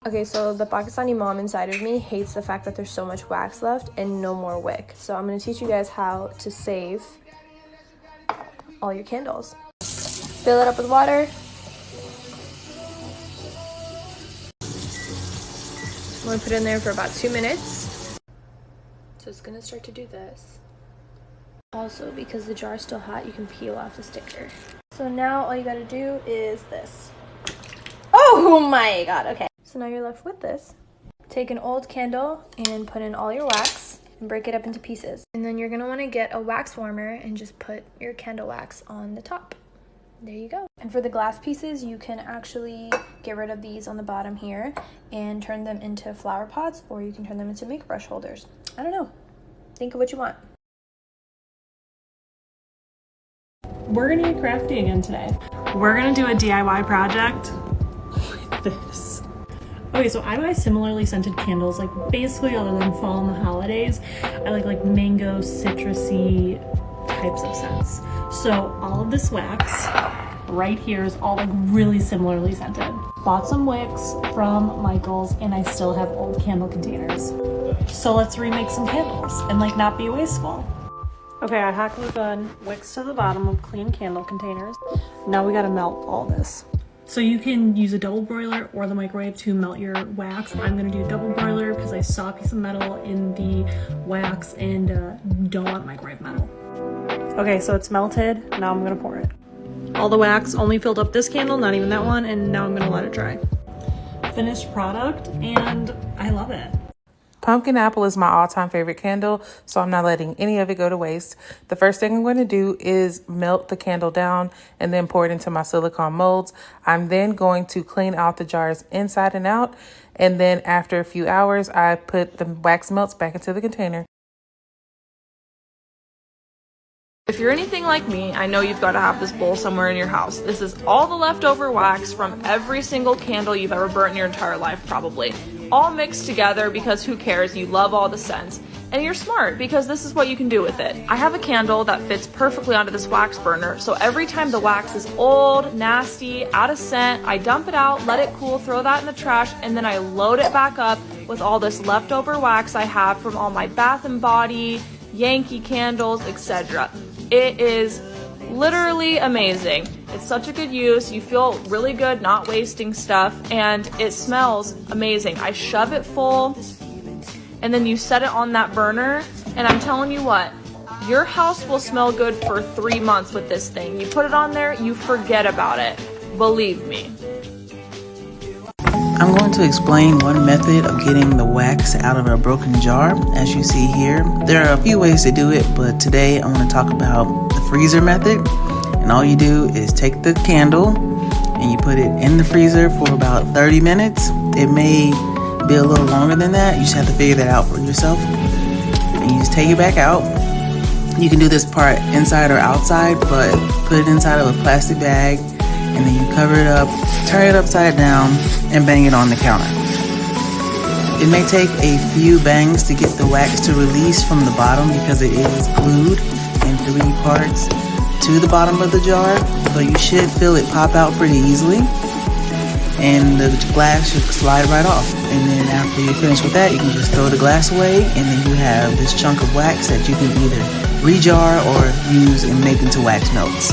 Okay, so the Pakistani mom inside of me hates the fact that there's so much wax left and no more wick. So I'm going to teach you guys how to save all your candles. Fill it up with water. I'm going to put it in there for about 2 minutes. So it's going to start to do this. Also, because the jar is still hot, you can peel off the sticker. So now all you got to do is this. Oh my god, okay. So now you're left with this. Take an old candle and put in all your wax and break it up into pieces. And then you're gonna wanna get a wax warmer and just put your candle wax on the top. There you go. And for the glass pieces, you can actually get rid of these on the bottom here and turn them into flower pots, or you can turn them into makeup brush holders. I don't know. Think of what you want. We're gonna get crafty again today. We're gonna do a DIY project with this. Okay, so I buy similarly scented candles, like basically other than fall and the holidays. I like mango, citrusy types of scents. So all of this wax right here is all like really similarly scented. Bought some wicks from Michael's and I still have old candle containers. So let's remake some candles and like not be wasteful. Okay, I hot glued gun wicks to the bottom of clean candle containers. Now we gotta melt all this. So you can use a double broiler or the microwave to melt your wax. I'm gonna do a double broiler because I saw a piece of metal in the wax and don't want microwave metal. Okay, so it's melted. Now I'm gonna pour it. All the wax only filled up this candle, not even that one, and now I'm gonna let it dry. Finished product, and I love it. Pumpkin apple is my all-time favorite candle, so I'm not letting any of it go to waste. The first thing I'm going to do is melt the candle down and then pour it into my silicone molds. I'm then going to clean out the jars inside and out, and then after a few hours, I put the wax melts back into the container. If you're anything like me, I know you've got to have this bowl somewhere in your house. This is all the leftover wax from every single candle you've ever burnt in your entire life, probably. All mixed together because who cares? You love all the scents. And you're smart because this is what you can do with it. I have a candle that fits perfectly onto this wax burner, so every time the wax is old, nasty, out of scent, I dump it out, let it cool, throw that in the trash, and then I load it back up with all this leftover wax I have from all my Bath & Body, Yankee candles, etc. It is literally amazing. It's such a good use. You feel really good not wasting stuff, and it smells amazing. I shove it full, and then you set it on that burner, and I'm telling you what, your house will smell good for 3 months with this thing. You put it on there, you forget about it. Believe me. I'm going to explain one method of getting the wax out of a broken jar. As you see here, there are a few ways to do it, but today I want to talk about the freezer method. And all you do is take the candle and you put it in the freezer for about 30 minutes. It may be a little longer than that. You just have to figure that out for yourself. And you just take it back out. You can do this part inside or outside, but put it inside of a plastic bag, and then you cover it up, turn it upside down, and bang it on the counter. It may take a few bangs to get the wax to release from the bottom because it is glued in 3 parts to the bottom of the jar, but you should feel it pop out pretty easily, and the glass should slide right off. And then after you finish with that, you can just throw the glass away, and then you have this chunk of wax that you can either rejar or use and make into wax melts.